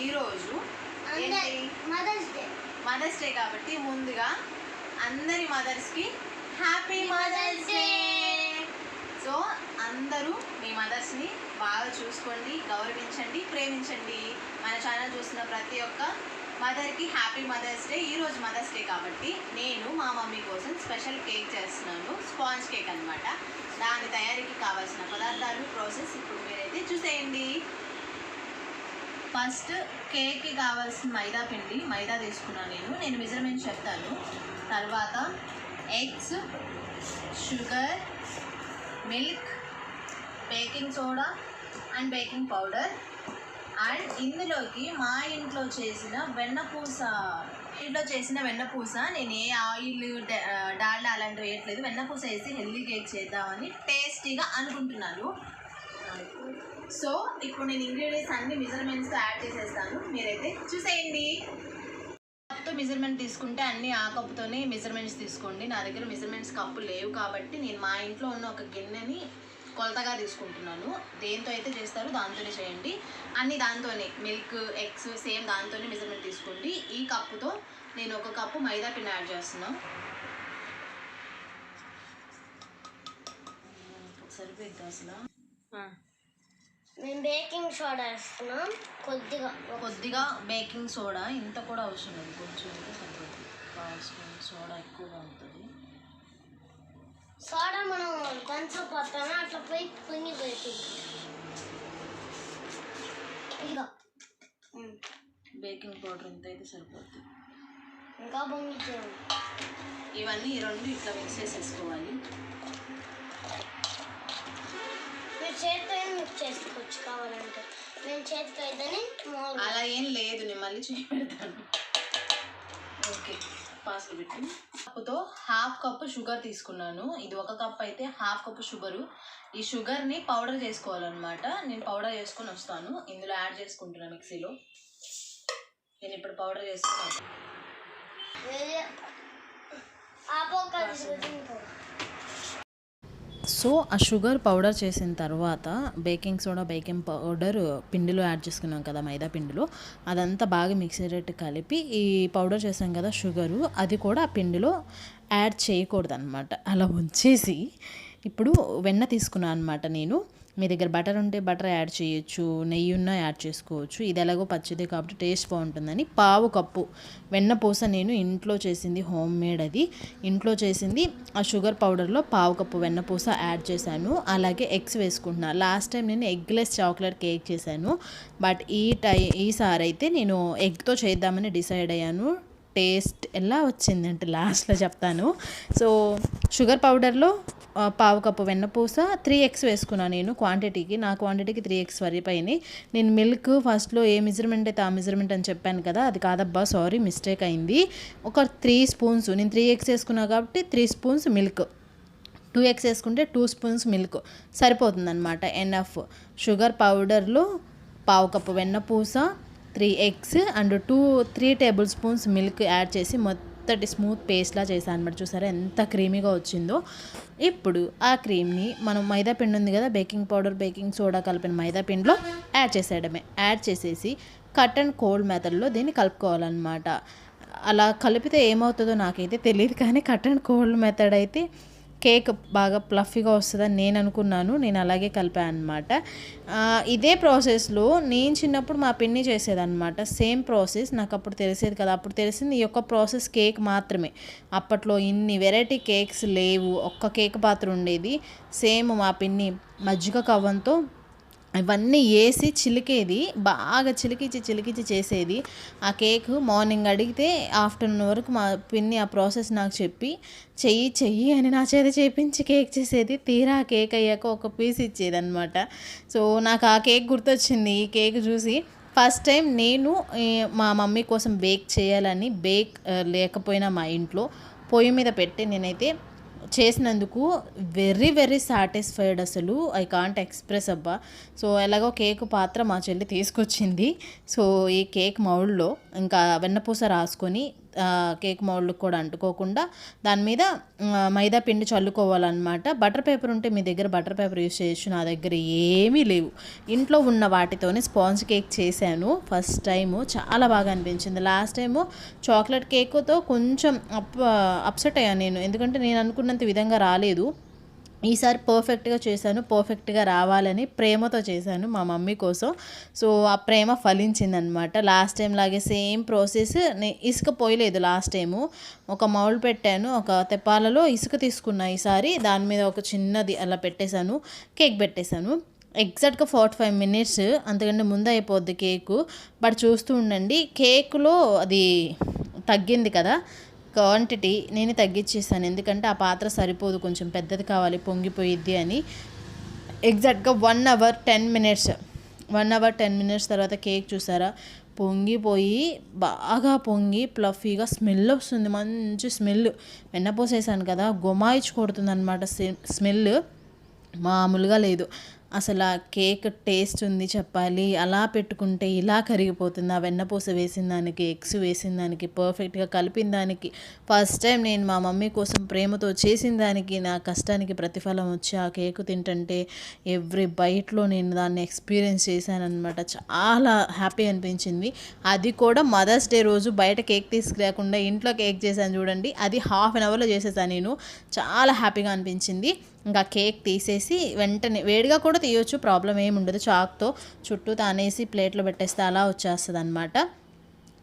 ఈరోజు mothers day కాబట్టి ముందుగా అందరి మదర్స్కి హ్యాపీ మదర్స్ డే. సో అందరూ మీ మదర్స్ని బాగా చూసుకోండి, గౌరవించండి, ప్రేమించండి. మన ఛానల్ చూస్తున్న ప్రతి ఒక్క మదర్కి హ్యాపీ మదర్స్ డే. ఈరోజు మదర్స్ డే కాబట్టి నేను మా మమ్మీ కోసం స్పెషల్ కేక్ చేస్తున్నాను, స్పాంజ్ కేక్ అనమాట. దాని తయారీకి కావాల్సిన పదార్థాలు, ప్రాసెస్ ఇప్పుడు మీరైతే చూసేయండి. ఫస్ట్ కేక్కి కావాల్సిన మైదా తీసుకున్నాను నేను మెజర్మెంట్ చెప్తాను. తర్వాత eggs, sugar, milk, baking soda and baking powder. And ఇందులోకి మా ఇంట్లో చేసిన వెన్నపూస నేను ఏ ఆయిల్ డాల్డా అలాంటివి వేయట్లేదు. వెన్నపూస వేసి హెల్దీ కేక్ చేద్దామని టేస్టీగా అనుకుంటున్నాను. సో ఇప్పుడు నేను ఇంగ్రీడియంట్స్ అన్ని మెజర్మెంట్స్తో యాడ్ చేసేస్తాను, మీరైతే చూసేయండి. కప్తో మెజర్మెంట్ తీసుకుంటే అన్ని ఆ కప్పుతోనే మెజర్మెంట్స్ తీసుకోండి. నా దగ్గర మెజర్మెంట్స్ కప్పు లేవు కాబట్టి నేను మా ఇంట్లో ఉన్న ఒక గిన్నెని కొలతగా తీసుకుంటున్నాను. దేంతో అయితే చేస్తారో దాంతోనే చేయండి. అన్నీ దాంతోనే, మిల్క్, ఎగ్స్ సేమ్ దాంతోనే మెజర్మెంట్ తీసుకోండి. ఈ కప్పుతో నేను ఒక కప్పు మైదా పిండి యాడ్ చేస్తున్నాను. సరిపోయింది అసలు. మేము బేకింగ్ సోడా వేస్తున్నాం, కొద్దిగా బేకింగ్ సోడా. ఇంత కూడా అవసరం లేదు, కొంచెం అయితే సరిపోతుంది. సోడా ఎక్కువగా ఉంటుంది. సోడా మనం కొంచెం పోతాము, అట్లా పోయి పొంగి బేకింగ్ పౌడర్ ఇంత అయితే సరిపోతుంది. ఇంకా పొంగిచ్చాము. ఇవన్నీ ఈ రెండు ఇట్లా మిక్స్ చేసేసుకోవాలి. మీరు చేతితో మిక్స్ చేసుకోవచ్చు కావాలంటే. నేను చేతితో అయితేనే అలా ఏం లేదు, నేను మళ్ళీ చేయి పెడతాను. ఓకే, పాస్లు పెట్టి కప్పుతో హాఫ్ కప్పు షుగర్ తీసుకున్నాను. ఇది ఒక కప్ అయితే హాఫ్ కప్పు షుగరు. ఈ షుగర్ని పౌడర్ చేసుకోవాలన్నమాట. నేను పౌడర్ చేసుకొని వస్తాను. ఇందులో యాడ్ చేసుకుంటున్నాను మిక్సీలో. నేను ఇప్పుడు పౌడర్ చేసుకున్నాను. సో ఆ షుగర్ పౌడర్ చేసిన తర్వాత బేకింగ్ సోడా, బేకింగ్ పౌడర్ పిండిలో యాడ్ చేసుకున్నాం కదా, మైదా పిండిలో. అదంతా బాగా మిక్సీ రేట్ కలిపి ఈ పౌడర్ చేసాం కదా షుగరు, అది కూడా ఆ పిండిలో యాడ్ చేయకూడదు అనమాట. అలా ఉంచేసి ఇప్పుడు వెన్న తీసుకున్నాను అనమాట నేను. మీ దగ్గర బటర్ ఉంటే బటర్ యాడ్ చేయొచ్చు, నెయ్యి ఉన్నా యాడ్ చేసుకోవచ్చు. ఇది ఎలాగో పచ్చిదే కాబట్టి టేస్ట్ బాగుంటుందని పావు కప్పు వెన్నపూస నేను ఇంట్లో చేసింది, హోమ్ మేడ్ అది. ఇంట్లో చేసింది ఆ షుగర్ పౌడర్లో పావు కప్పు వెన్నపూస యాడ్ చేశాను. అలాగే ఎగ్స్ వేసుకుంటున్నాను. లాస్ట్ టైం నేను ఎగ్లెస్ చాక్లెట్ కేక్ చేశాను, బట్ ఈసారి అయితే నేను ఎగ్తో చేద్దామని డిసైడ్ అయ్యాను. టేస్ట్ ఎలా వచ్చిందంటే లాస్ట్లో చెప్తాను. సో షుగర్ పౌడర్లో పావు కప్పు వెన్నపూస, 3 ఎగ్స్ వేసుకున్నాను నేను క్వాంటిటీకి. నా క్వాంటిటీకి 3 ఎగ్స్ సరిపోయినాయి. నేను మిల్క్ ఫస్ట్లో ఏ మెజర్మెంట్ అయితే ఆ మెజర్మెంట్ అని చెప్పాను కదా, అది కాదబ్బా, సారీ, మిస్టేక్ అయింది. ఒక 3 స్పూన్స్, నేను 3 ఎగ్స్ వేసుకున్నా కాబట్టి 3 స్పూన్స్ మిల్క్, 2 ఎగ్స్ వేసుకుంటే 2 స్పూన్స్ మిల్క్ సరిపోతుందన్నమాట, ఎనఫ్. షుగర్ పౌడర్లో పావు కప్పు వెన్నపూస, 3 eggs and 3 tablespoons milk add చేసి మొత్తటి స్మూత్ పేస్ట్లా చేశాను అనమాట. చూసారా ఎంత క్రీమీగా వచ్చిందో. ఇప్పుడు ఆ క్రీమ్ని మనం మైదా పిండి ఉంది కదా, బేకింగ్ పౌడర్, బేకింగ్ సోడా కలిపిన మైదా పిండిలో యాడ్ చేసేయడమే. యాడ్ చేసేసి కట్ అండ్ కోల్డ్ మెథడ్లో దీన్ని కలుపుకోవాలన్నమాట. అలా కలిపితే ఏమవుతుందో నాకైతే తెలియదు, కానీ కట్ అండ్ కోల్డ్ మెథడ్ అయితే కేక్ బాగా ప్లఫీగా వస్తుందని నేను అనుకున్నాను. నేను అలాగే కలిపాను అనమాట. ఇదే ప్రాసెస్లో నేను చిన్నప్పుడు మా పిన్ని చేసేదన్నమాట. సేమ్ ప్రాసెస్ నాకు అప్పుడు తెలిసేది కదా. అప్పుడు తెలిసింది ఈ యొక్క ప్రాసెస్ కేక్ మాత్రమే. అప్పట్లో ఇన్ని వెరైటీ కేక్స్ లేవు, ఒక్క కేక్ పాత్ర ఉండేది. సేమ్ మా పిన్ని మజ్జిగ కవ్వంతో ఇవన్నీ వేసి చిలికేది, బాగా చిలికిచ్చి చేసేది. ఆ కేక్ మార్నింగ్ అడిగితే ఆఫ్టర్నూన్ వరకు మా పిన్ని ఆ ప్రాసెస్ నాకు చెప్పి చెయ్యి అని నా చేత చేపించి కేక్ చేసేది. తీరా ఆ కేక్ అయ్యాక ఒక పీస్ ఇచ్చేది అనమాట. సో నాకు ఆ కేక్ గుర్తొచ్చింది ఈ కేక్ చూసి. ఫస్ట్ టైం నేను మా మమ్మీ కోసం బేక్ చేయాలని, లేకపోయినా మా ఇంట్లో పొయ్యి మీద పెట్టి నేనైతే చేసినందుకు వెరీ వెరీ సాటిస్ఫైడ్. అసలు ఐ కాంట్ ఎక్స్ప్రెస్ అబ్బా. సో ఎలాగో కేక్ పాత్ర మా చెల్లి తీసుకొచ్చింది. సో ఈ కేక్ మౌల్డ్లో ఇంకా వెన్నపూస రాసుకొని కేక్ మౌల్డ్కి కూడా అంటుకోకుండా దాని మీద మైదా పిండి చల్లుకోవాలన్నమాట. బటర్ పేపర్ ఉంటే మీ దగ్గర బటర్ పేపర్ యూస్ చేయొచ్చు. నా దగ్గర ఏమీ లేవు. ఇంట్లో ఉన్న వాటితోనే స్పాంజ్ కేక్ చేశాను ఫస్ట్ టైము. చాలా బాగా అనిపించింది. లాస్ట్ టైము చాక్లెట్ కేక్తో కొంచెం అప్సెట్ అయ్యాను నేను, ఎందుకంటే నేను అనుకున్నంత విధంగా రాలేదు. ఈసారి పర్ఫెక్ట్గా చేశాను. పర్ఫెక్ట్గా రావాలని ప్రేమతో చేశాను మా మమ్మీ కోసం. సో ఆ ప్రేమ ఫలించిందనమాట. లాస్ట్ టైం లాగే సేమ్ ప్రాసెస్. ఇసుక పోయలేదు లాస్ట్ టైము. ఒక మౌల్డ్ పెట్టాను, ఒక తెప్పాలలో ఇసుక తీసుకున్నా ఈసారి. దాని మీద ఒక చిన్నది అలా పెట్టేశాను, కేక్ పెట్టేశాను. ఎగ్జాక్ట్గా 45 minutes, అంతకంటే ముందు అయిపోద్ది కేకు. బట్ చూస్తూ ఉండండి, కేకులో అది తగ్గింది కదా క్వాంటిటీ, నేనే తగ్గించేసాను. ఎందుకంటే ఆ పాత్ర సరిపోదు, కొంచెం పెద్దది కావాలి, పొంగిపోయిద్ది అని. ఎగ్జాక్ట్గా 1 hour 10 minutes, 1 hour 10 minutes తర్వాత కేక్ చూసారా, పొంగిపోయి బాగా పొంగి ప్లఫీగా స్మెల్ వస్తుంది. మంచి స్మెల్. వెన్నపోసేసాను కదా, గుమాయిచ్చి కొడుతుంది అనమాట స్మెల్. మామూలుగా లేదు అసలు. ఆ కేక్ టేస్ట్ ఉంది చెప్పాలి. అలా పెట్టుకుంటే ఇలా కరిగిపోతుంది. ఆ వెన్నపూస వేసిన దానికి, ఎగ్స్ వేసిన దానికి, పర్ఫెక్ట్గా కలిపిన దానికి, ఫస్ట్ టైం నేను మా మమ్మీ కోసం ప్రేమతో చేసిన దానికి, నా కష్టానికి ప్రతిఫలం వచ్చి ఆ కేక్ తింటుంటే ఎవ్రీ బైట్లో నేను దాన్ని ఎక్స్పీరియన్స్ చేశానమాట. చాలా హ్యాపీ అనిపించింది. అది కూడా మదర్స్ డే రోజు బయట కేక్ తీసుకురాకుండా ఇంట్లో కేక్ చేశాను చూడండి. అది 1/2 hourలో చేసేసాను నేను. చాలా హ్యాపీగా అనిపించింది. ఇంకా కేక్ తీసేసి వెంటనే వేడిగా కూడా తీయొచ్చు, ప్రాబ్లం ఏమి ఉండదు. చాక్తో చుట్టూ తానేసి ప్లేట్లో పెట్టేస్తే అలా వచ్చేస్తుంది అనమాట.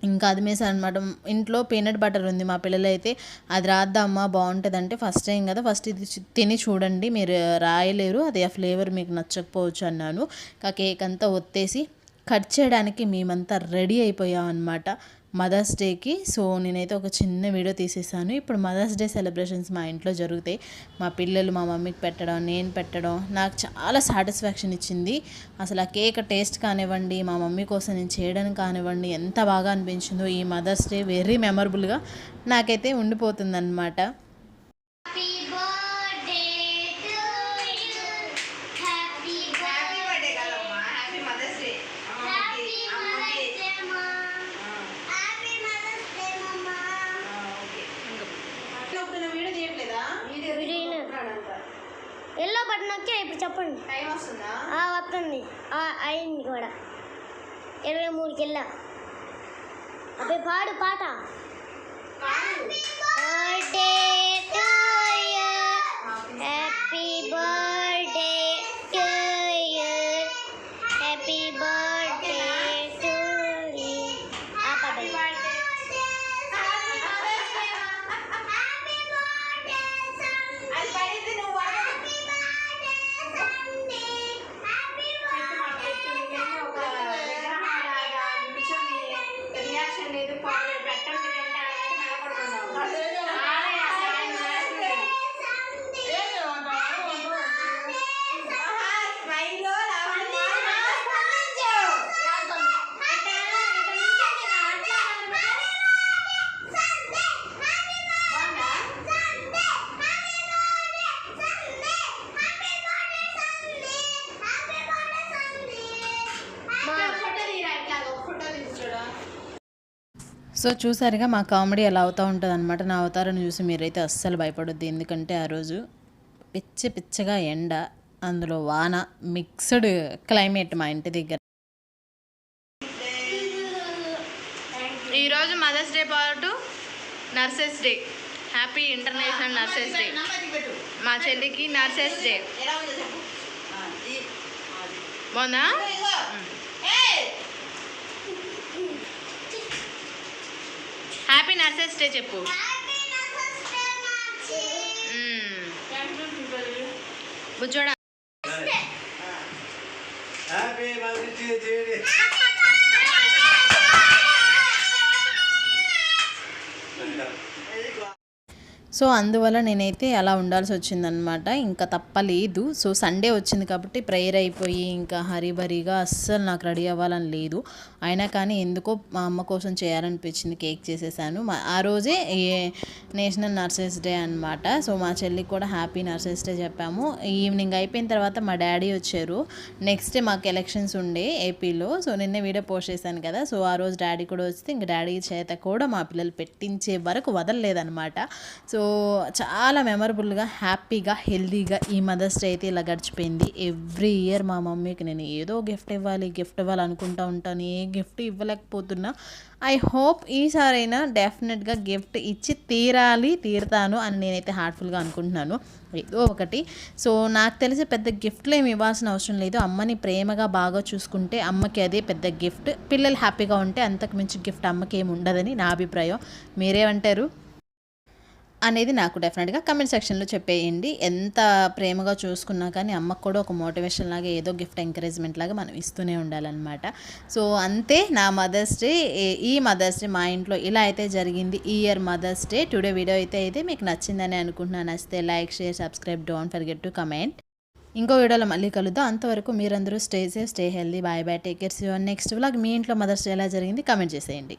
ఇంకా అది మేసాను అనమాట. ఇంట్లో పీనట్ బటర్ ఉంది, మా పిల్లలైతే అది రాద్దామా బాగుంటుంది అంటే, ఫస్ట్ టైం కదా, ఫస్ట్ ఇది తిని చూడండి, మీరు రాయలేరు, అది ఆ ఫ్లేవర్ మీకు నచ్చకపోవచ్చు అన్నాను. ఇంకా కేక్ అంతా ఒత్తేసి కట్ చేయడానికి మేమంతా రెడీ అయిపోయాం అనమాట మదర్స్ డేకి. సో నేనైతే ఒక చిన్న వీడియో తీసేసాను. ఇప్పుడు మదర్స్ డే సెలబ్రేషన్స్ మా ఇంట్లో జరుగుతాయి. మా పిల్లలు మా మమ్మీకి పెట్టడం, నేను పెట్టడం నాకు చాలా సాటిస్ఫాక్షన్ ఇచ్చింది. అసలు ఆ కేక్ టేస్ట్ కానివ్వండి, మా మమ్మీ కోసం నేను చేయడం కానివ్వండి, ఎంత బాగా అనిపించిందో. ఈ మదర్స్ డే వెరీ మెమరబుల్గా నాకైతే ఉండిపోతుందన్నమాట. ఎల్లో బటన్ వచ్చి ఇప్పుడు చెప్పండి, టైం వస్తుందా? వస్తుంది, అయింది కూడా. 23కి వెళ్ళా. అప్పుడు పాడు పాట. Birthday to you, happy birthday to you, happy birthday to you. ఆ పాట. సో చూసారుగా మా కామెడీ ఎలా అవుతూ ఉంటుంది అనమాట. నా అవతారాన్ని చూసి మీరైతే అస్సలు భయపడొద్దు. ఎందుకంటే ఆ రోజు పిచ్చగా ఎండ, అందులో వాన, మిక్స్డ్ క్లైమేట్ మా ఇంటి దగ్గర. ఈరోజు మదర్స్ డే పాటు nurses day. Happy international nurses day. మా చెల్లికి నర్సెస్ డే. బాగుందా? హ్యాపీ నర్సెస్ డే చెప్పు. బుజ్జోడా సో అందువల్ల నేనైతే అలా ఉండాల్సి వచ్చిందనమాట. ఇంకా తప్పలేదు. సో సండే వచ్చింది కాబట్టి ప్రేయర్ అయిపోయి ఇంకా హరీబరీగా అస్సలు నాకు రెడీ అవ్వాలని లేదు. అయినా కానీ ఎందుకో మా అమ్మ కోసం చేయాలనిపించింది. కేక్ చేసేసాను. ఆ రోజే నేషనల్ నర్సెస్ డే అనమాట. సో మా చెల్లికి కూడా హ్యాపీ నర్సెస్ డే చెప్పాము. ఈవినింగ్ అయిపోయిన తర్వాత మా డాడీ వచ్చారు. నెక్స్ట్ డే మాకు ఎలక్షన్స్ ఉండే ఏపీలో. సో నిన్నే వీడియో పోస్ట్ చేశాను కదా. సో ఆ రోజు డాడీ కూడా వస్తే ఇంకా డాడీ చేత కూడా మా పిల్లలు పెట్టించే వరకు వదలలేదనమాట. సో చాలా మెమరబుల్గా, హ్యాపీగా, హెల్దీగా ఈ మదర్స్ డే అయితే ఇలా గడిచిపోయింది. ఎవ్రీ ఇయర్ మా మమ్మీకి నేను ఏదో గిఫ్ట్ ఇవ్వాలి అనుకుంటూ ఉంటాను. ఏ గిఫ్ట్ ఇవ్వలేకపోతున్నా. ఐ హోప్ ఈసారైనా డెఫినెట్గా గిఫ్ట్ ఇచ్చి తీరుతాను అని నేనైతే హార్ట్ఫుల్గా అనుకుంటున్నాను. ఏదో ఒకటి. సో నాకు తెలిసి పెద్ద గిఫ్ట్లు ఏమి ఇవ్వాల్సిన అవసరం లేదు. అమ్మని ప్రేమగా బాగా చూసుకుంటే అమ్మకి అదే పెద్ద గిఫ్ట్. పిల్లలు హ్యాపీగా ఉంటే అంతకు మించి గిఫ్ట్ అమ్మకి ఏమి ఉండదని నా అభిప్రాయం. మీరేమంటారు అనేది నాకు డెఫినెట్గా కమెంట్ సెక్షన్లో చెప్పేయండి. ఎంత ప్రేమగా చూసుకున్నా కానీ అమ్మకు కూడా ఒక మోటివేషన్ లాగా ఏదో గిఫ్ట్ ఎంకరేజ్మెంట్ లాగా మనం ఇస్తూనే ఉండాలన్నమాట. సో అంతే నా మదర్స్ డే. ఈ మదర్స్ డే మా ఇంట్లో ఇలా అయితే జరిగింది ఈ year mother's day. Today video అయితే మీకు నచ్చిందని అనుకుంటున్నాను. నచ్చితే like, share, subscribe, don't forget to comment. ఇంకో వీడియోలో మళ్ళీ కలుద్దాం. అంతవరకు మీరందరూ stay safe, stay healthy. Bye bye, take care. See you on next vlog. మీ ఇంట్లో మదర్స్ డే ఎలా జరిగింది కమెంట్ చేసేయండి.